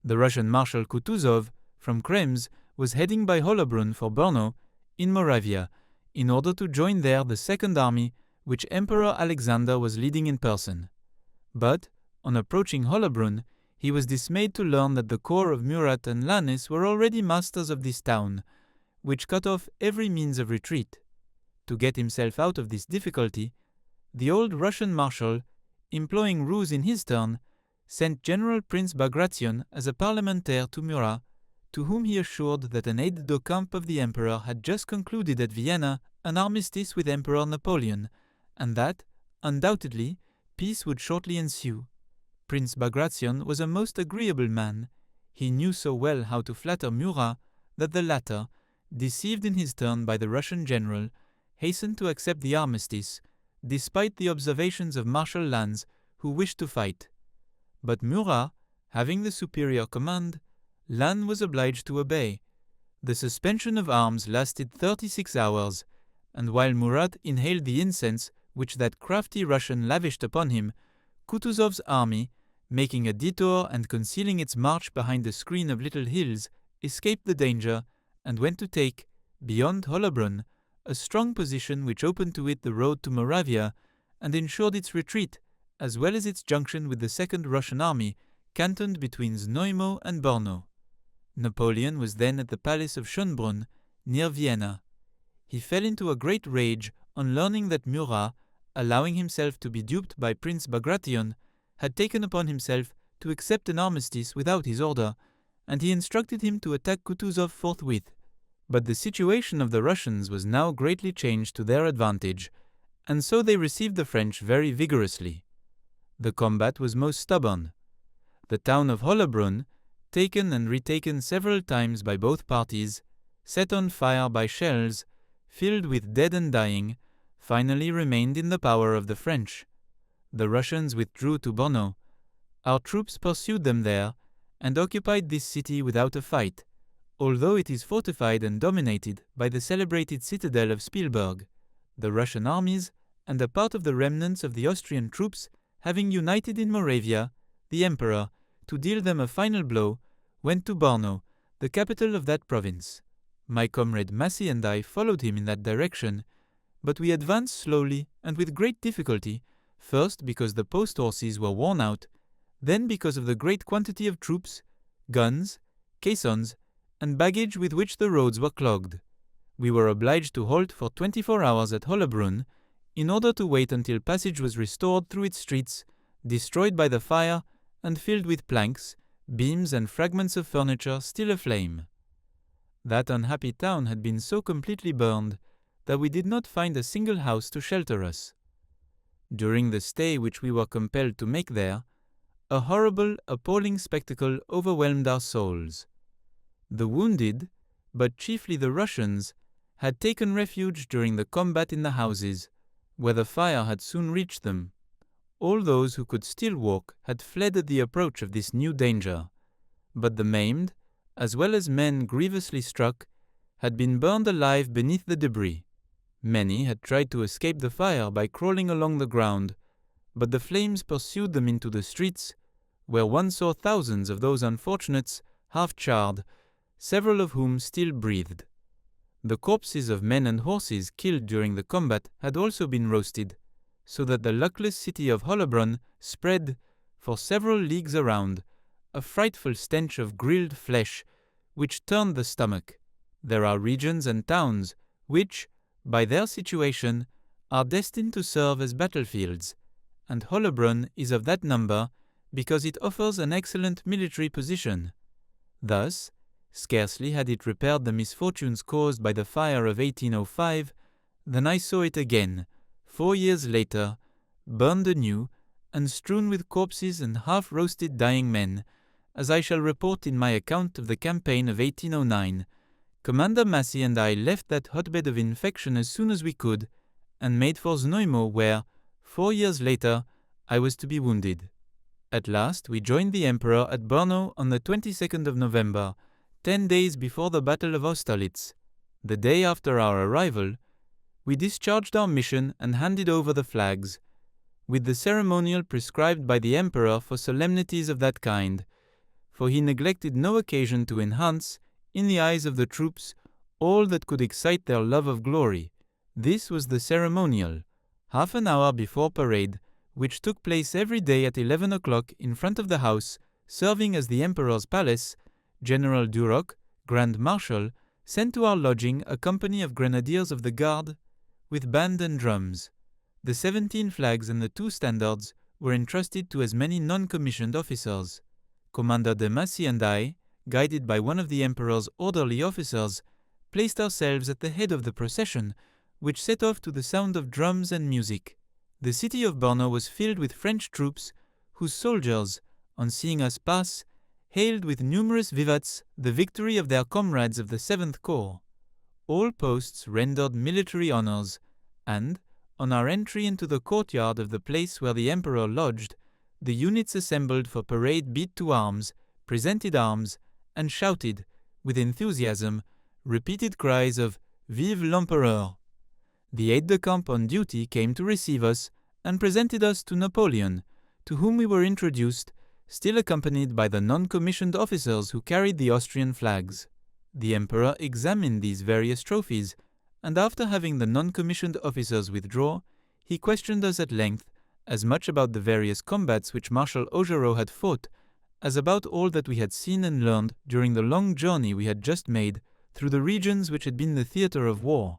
The Russian Marshal Kutuzov, from Krems, was heading by Hollabrunn for Brno, in Moravia, in order to join there the second army which Emperor Alexander was leading in person. But, on approaching Hollabrunn, he was dismayed to learn that the corps of Murat and Lannes were already masters of this town, which cut off every means of retreat. To get himself out of this difficulty, the old Russian marshal, employing ruse in his turn, sent General Prince Bagration as a parlementaire to Murat, to whom he assured that an aide-de-camp of the emperor had just concluded at Vienna an armistice with Emperor Napoleon, and that, undoubtedly, peace would shortly ensue. Prince Bagration was a most agreeable man. He knew so well how to flatter Murat that the latter, deceived in his turn by the Russian general, hastened to accept the armistice, despite the observations of Marshal Lannes, who wished to fight. But Murat, having the superior command, Lannes was obliged to obey. The suspension of arms lasted 36 hours, and while Murat inhaled the incense which that crafty Russian lavished upon him, Kutuzov's army, making a detour and concealing its march behind a screen of little hills, escaped the danger and went to take, beyond Hollabrunn, a strong position which opened to it the road to Moravia and ensured its retreat, as well as its junction with the Second Russian Army, cantoned between Znojmo and Brno. Napoleon was then at the palace of Schönbrunn, near Vienna. He fell into a great rage on learning that Murat, allowing himself to be duped by Prince Bagration, had taken upon himself to accept an armistice without his order, and he instructed him to attack Kutuzov forthwith. But the situation of the Russians was now greatly changed to their advantage, and so they received the French very vigorously. The combat was most stubborn. The town of Hollabrunn, taken and retaken several times by both parties, set on fire by shells, filled with dead and dying, finally remained in the power of the French. The Russians withdrew to Brno. Our troops pursued them there, and occupied this city without a fight, although it is fortified and dominated by the celebrated citadel of Spielberg. The Russian armies, and a part of the remnants of the Austrian troops, having united in Moravia, the emperor, to deal them a final blow, went to Brno, the capital of that province. My comrade Massey and I followed him in that direction, but we advanced slowly and with great difficulty, first because the post horses were worn out, then because of the great quantity of troops, guns, caissons, and baggage with which the roads were clogged. We were obliged to halt for 24 hours at Hollabrunn, in order to wait until passage was restored through its streets, destroyed by the fire and filled with planks, beams, and fragments of furniture still aflame. That unhappy town had been so completely burned that we did not find a single house to shelter us. During the stay which we were compelled to make there, a horrible, appalling spectacle overwhelmed our souls. The wounded, but chiefly the Russians, had taken refuge during the combat in the houses, where the fire had soon reached them. All those who could still walk had fled at the approach of this new danger, but the maimed, as well as men grievously struck, had been burned alive beneath the debris. Many had tried to escape the fire by crawling along the ground, but the flames pursued them into the streets, where one saw thousands of those unfortunates half charred, several of whom still breathed. The corpses of men and horses killed during the combat had also been roasted, so that the luckless city of Hollabrunn spread, for several leagues around, a frightful stench of grilled flesh, which turned the stomach. There are regions and towns which, by their situation, are destined to serve as battlefields, and Hollabrunn is of that number because it offers an excellent military position. Thus, scarcely had it repaired the misfortunes caused by the fire of 1805, than I saw it again, 4 years later, burned anew, and strewn with corpses and half-roasted dying men, as I shall report in my account of the campaign of 1809. Commander Massey and I left that hotbed of infection as soon as we could, and made for Znojmo, where, 4 years later, I was to be wounded. At last we joined the Emperor at Brno on the 22nd of November, 10 days before the Battle of Austerlitz. The day after our arrival, we discharged our mission and handed over the flags, with the ceremonial prescribed by the Emperor for solemnities of that kind, for he neglected no occasion to enhance, in the eyes of the troops, all that could excite their love of glory. This was the ceremonial, half an hour before parade, which took place every day at 11 o'clock in front of the house, serving as the Emperor's palace. General Duroc, Grand Marshal, sent to our lodging a company of grenadiers of the guard with band and drums. The 17 flags and the 2 standards were entrusted to as many non-commissioned officers. Commander de Massy and I, guided by one of the Emperor's orderly officers, placed ourselves at the head of the procession, which set off to the sound of drums and music. The city of Brno was filled with French troops, whose soldiers, on seeing us pass, hailed with numerous vivats the victory of their comrades of the 7th Corps. All posts rendered military honors, and, on our entry into the courtyard of the place where the Emperor lodged, the units assembled for parade beat to arms, presented arms, and shouted, with enthusiasm, repeated cries of "Vive l'Empereur!" The aide-de-camp on duty came to receive us and presented us to Napoleon, to whom we were introduced, still accompanied by the non-commissioned officers who carried the Austrian flags. The Emperor examined these various trophies, and after having the non-commissioned officers withdraw, he questioned us at length, as much about the various combats which Marshal Augereau had fought, as about all that we had seen and learned during the long journey we had just made through the regions which had been the theatre of war.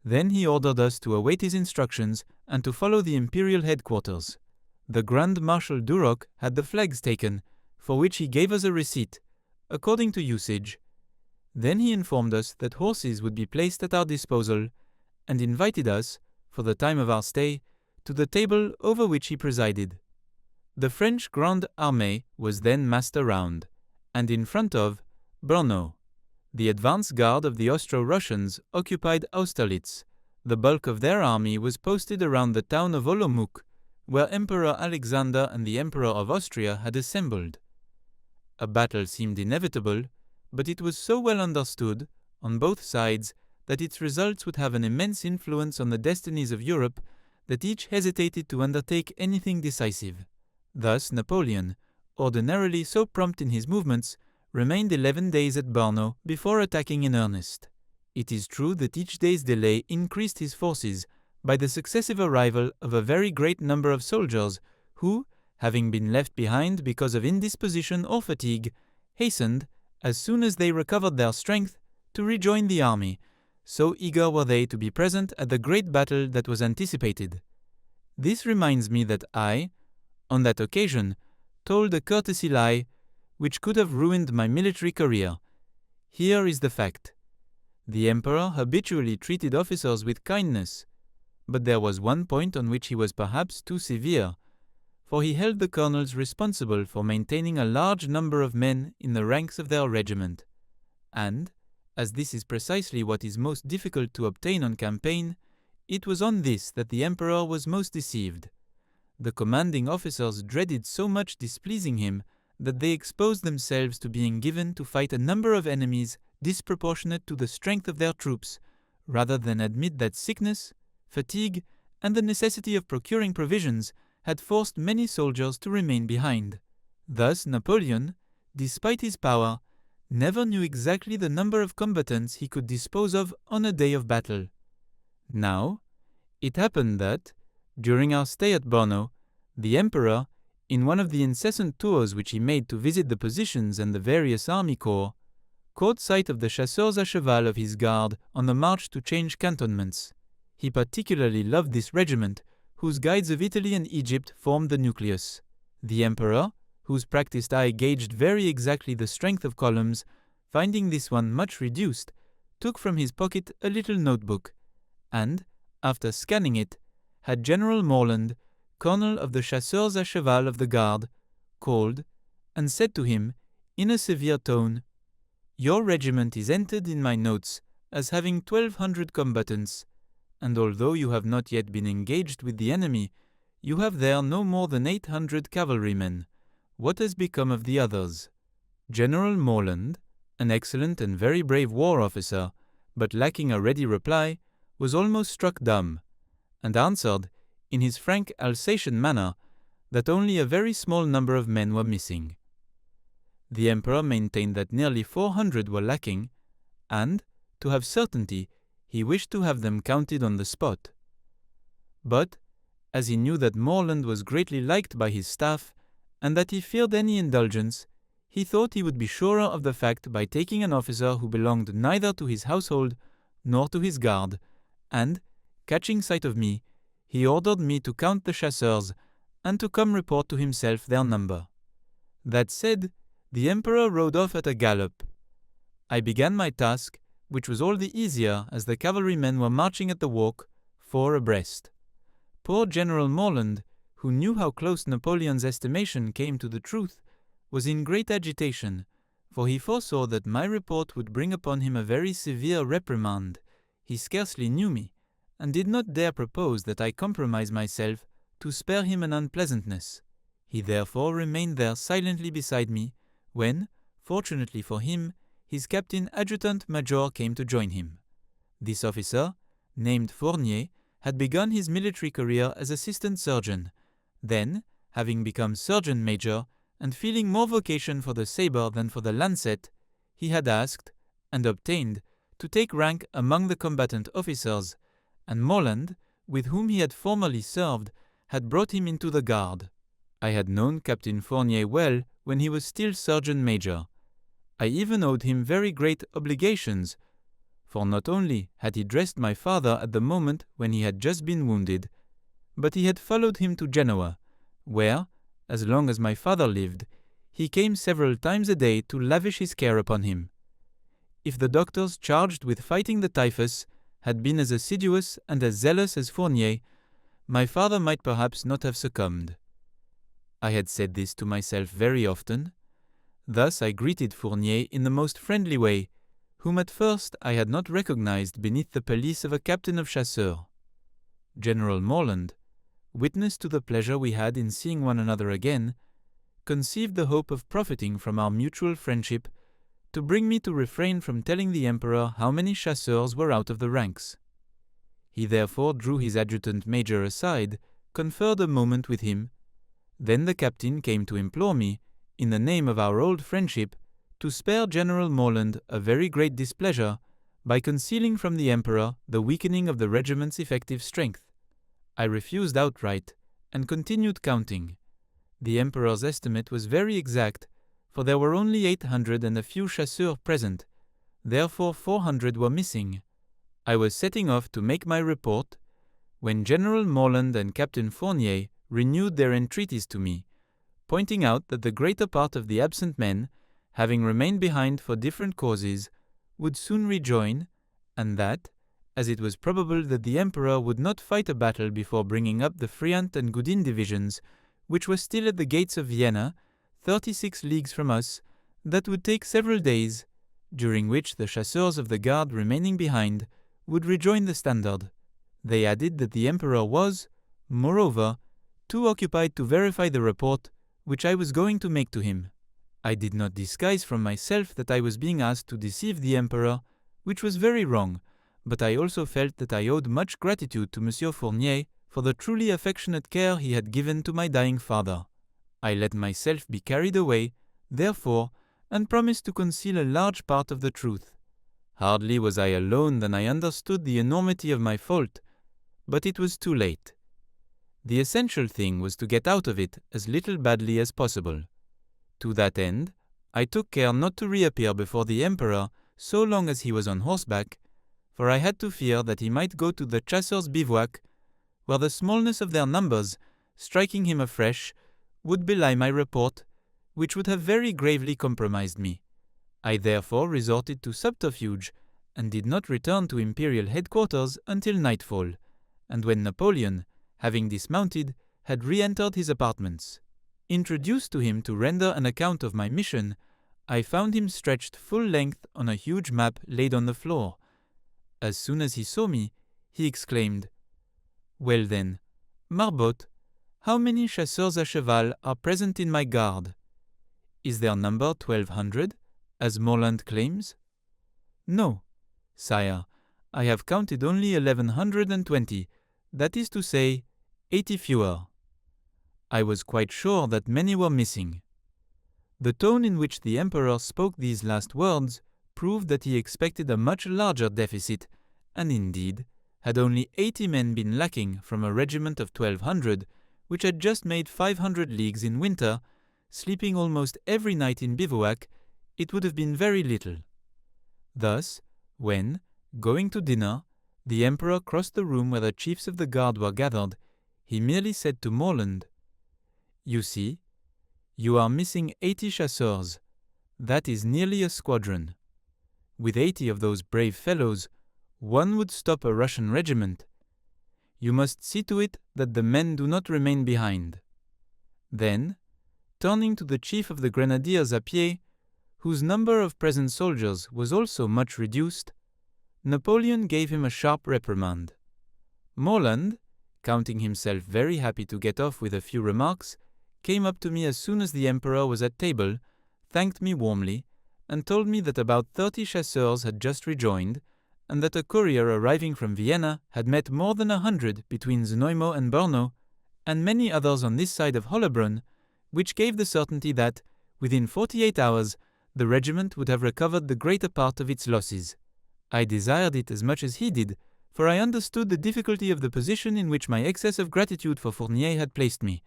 Then he ordered us to await his instructions and to follow the imperial headquarters. The Grand Marshal Duroc had the flags taken, for which he gave us a receipt, according to usage. Then he informed us that horses would be placed at our disposal, and invited us, for the time of our stay, to the table over which he presided. The French Grande Armée was then massed around, and in front of Brno. The advance guard of the Austro-Russians occupied Austerlitz. The bulk of their army was posted around the town of Olomouc, where Emperor Alexander and the Emperor of Austria had assembled. A battle seemed inevitable, but it was so well understood, on both sides, that its results would have an immense influence on the destinies of Europe, that each hesitated to undertake anything decisive. Thus Napoleon, ordinarily so prompt in his movements, remained 11 days at Brno before attacking in earnest. It is true that each day's delay increased his forces by the successive arrival of a very great number of soldiers who, having been left behind because of indisposition or fatigue, hastened, as soon as they recovered their strength, to rejoin the army, so eager were they to be present at the great battle that was anticipated. This reminds me that I, on that occasion, told a courtesy lie which could have ruined my military career. Here is the fact. The Emperor habitually treated officers with kindness, but there was one point on which he was perhaps too severe, for he held the colonels responsible for maintaining a large number of men in the ranks of their regiment, and, as this is precisely what is most difficult to obtain on campaign, it was on this that the Emperor was most deceived. The commanding officers dreaded so much displeasing him that they exposed themselves to being given to fight a number of enemies disproportionate to the strength of their troops, rather than admit that sickness, fatigue, and the necessity of procuring provisions had forced many soldiers to remain behind. Thus Napoleon, despite his power, never knew exactly the number of combatants he could dispose of on a day of battle. Now, it happened that, during our stay at Brno, the Emperor, in one of the incessant tours which he made to visit the positions and the various army corps, caught sight of the chasseurs à cheval of his guard on the march to change cantonments. He particularly loved this regiment, whose guides of Italy and Egypt formed the nucleus. The Emperor, whose practiced eye gauged very exactly the strength of columns, finding this one much reduced, took from his pocket a little notebook, and, after scanning it, had General Morland, colonel of the chasseurs à cheval of the guard, called, and said to him, in a severe tone, "Your regiment is entered in my notes as having 1,200 combatants, and although you have not yet been engaged with the enemy, you have there no more than 800 cavalrymen. What has become of the others?" General Morland, an excellent and very brave war officer, but lacking a ready reply, was almost struck dumb, and answered, in his frank Alsatian manner, that only a very small number of men were missing. The emperor maintained that nearly 400 were lacking, and, to have certainty, he wished to have them counted on the spot. But, as he knew that Morland was greatly liked by his staff, and that he feared any indulgence, he thought he would be surer of the fact by taking an officer who belonged neither to his household nor to his guard, and, catching sight of me, he ordered me to count the chasseurs, and to come report to himself their number. That said, the emperor rode off at a gallop. I began my task, which was all the easier as the cavalrymen were marching at the walk, 4 abreast. Poor General Morland, who knew how close Napoleon's estimation came to the truth, was in great agitation, for he foresaw that my report would bring upon him a very severe reprimand. He scarcely knew me, and did not dare propose that I compromise myself to spare him an unpleasantness. He therefore remained there silently beside me, when, fortunately for him, his captain adjutant major came to join him. This officer, named Fournier, had begun his military career as assistant surgeon. Then, having become surgeon major, and feeling more vocation for the sabre than for the lancet, he had asked, and obtained, to take rank among the combatant officers, and Morland, with whom he had formerly served, had brought him into the guard. I had known Captain Fournier well when he was still surgeon major. I even owed him very great obligations, for not only had he dressed my father at the moment when he had just been wounded, but he had followed him to Genoa, where, as long as my father lived, he came several times a day to lavish his care upon him. If the doctors charged with fighting the typhus had been as assiduous and as zealous as Fournier, my father might perhaps not have succumbed. I had said this to myself very often. Thus I greeted Fournier in the most friendly way, whom at first I had not recognized beneath the pelisse of a captain of chasseurs. General Morland, witness to the pleasure we had in seeing one another again, conceived the hope of profiting from our mutual friendship to bring me to refrain from telling the emperor how many chasseurs were out of the ranks. He therefore drew his adjutant major aside, conferred a moment with him. Then the captain came to implore me, in the name of our old friendship, to spare General Morland a very great displeasure by concealing from the emperor the weakening of the regiment's effective strength. I refused outright, and continued counting. The emperor's estimate was very exact, for there were only 800 and a few chasseurs present, therefore 400 were missing. I was setting off to make my report, when General Morland and Captain Fournier renewed their entreaties to me, pointing out that the greater part of the absent men, having remained behind for different causes, would soon rejoin, and that, as it was probable that the emperor would not fight a battle before bringing up the Friant and Gudin divisions, which were still at the gates of Vienna, 36 leagues from us, that would take several days, during which the chasseurs of the guard remaining behind would rejoin the standard. They added that the emperor was, moreover, too occupied to verify the report which I was going to make to him. I did not disguise from myself that I was being asked to deceive the emperor, which was very wrong, but I also felt that I owed much gratitude to Monsieur Fournier for the truly affectionate care he had given to my dying father. I let myself be carried away, therefore, and promised to conceal a large part of the truth. Hardly was I alone than I understood the enormity of my fault, but it was too late. The essential thing was to get out of it as little badly as possible. To that end, I took care not to reappear before the emperor so long as he was on horseback, for I had to fear that he might go to the chasseurs' bivouac, where the smallness of their numbers, striking him afresh, would belie my report, which would have very gravely compromised me. I therefore resorted to subterfuge, and did not return to imperial headquarters until nightfall, and when Napoleon, having dismounted, had re-entered his apartments. Introduced to him to render an account of my mission, I found him stretched full length on a huge map laid on the floor. As soon as he saw me, he exclaimed, "Well then, Marbot, how many chasseurs à cheval are present in my guard? Is their number 1,200, as Morland claims?" "No, sire, I have counted only 1,120, that is to say, 80 fewer." I was quite sure that many were missing. The tone in which the emperor spoke these last words proved that he expected a much larger deficit, and indeed had only 80 men been lacking from a regiment of 1,200, which had just made 500 leagues in winter, sleeping almost every night in bivouac, it would have been very little. Thus, when, going to dinner, the emperor crossed the room where the chiefs of the guard were gathered, he merely said to Morland, "You see, you are missing 80 chasseurs. That is nearly a squadron. With 80 of those brave fellows, one would stop a Russian regiment. You must see to it that the men do not remain behind." Then, turning to the chief of the grenadiers à pied, whose number of present soldiers was also much reduced, Napoleon gave him a sharp reprimand. Morland, counting himself very happy to get off with a few remarks, came up to me as soon as the emperor was at table, thanked me warmly, and told me that about 30 chasseurs had just rejoined, and that a courier arriving from Vienna had met more than 100 between Znojmo and Brno, and many others on this side of Hollabrunn, which gave the certainty that, within 48 hours, the regiment would have recovered the greater part of its losses. I desired it as much as he did, for I understood the difficulty of the position in which my excess of gratitude for Fournier had placed me.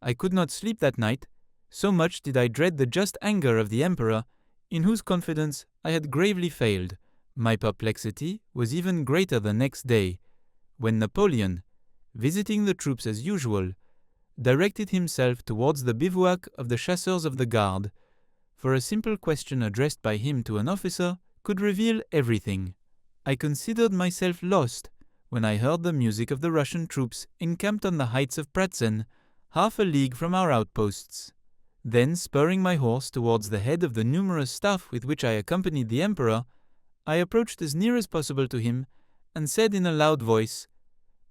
I could not sleep that night, so much did I dread the just anger of the emperor, in whose confidence I had gravely failed. My perplexity was even greater the next day, when Napoleon, visiting the troops as usual, directed himself towards the bivouac of the chasseurs of the guard, for a simple question addressed by him to an officer could reveal everything. I considered myself lost when I heard the music of the Russian troops encamped on the heights of Pratzen, half a league from our outposts. Then, spurring my horse towards the head of the numerous staff with which I accompanied the emperor, I approached as near as possible to him and said in a loud voice,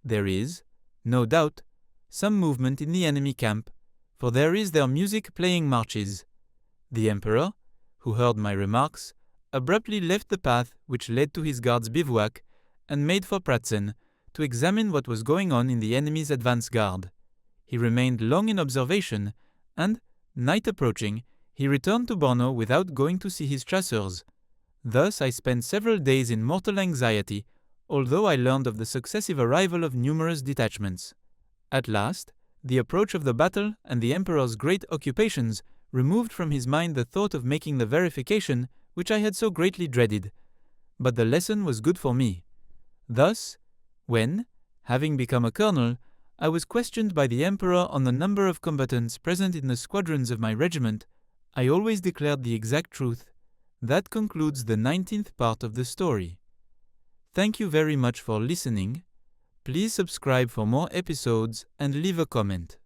"There is, no doubt, some movement in the enemy camp, for there is their music playing marches." The emperor, who heard my remarks, abruptly left the path which led to his guard's bivouac and made for Pratzen to examine what was going on in the enemy's advance guard. He remained long in observation, and, night approaching, he returned to Brno without going to see his chasseurs. Thus I spent several days in mortal anxiety, although I learned of the successive arrival of numerous detachments. At last, the approach of the battle and the emperor's great occupations removed from his mind the thought of making the verification which I had so greatly dreaded. But the lesson was good for me. Thus, when, having become a colonel, I was questioned by the emperor on the number of combatants present in the squadrons of my regiment, I always declared the exact truth. That concludes the 19th part of the story. Thank you very much for listening. Please subscribe for more episodes and leave a comment.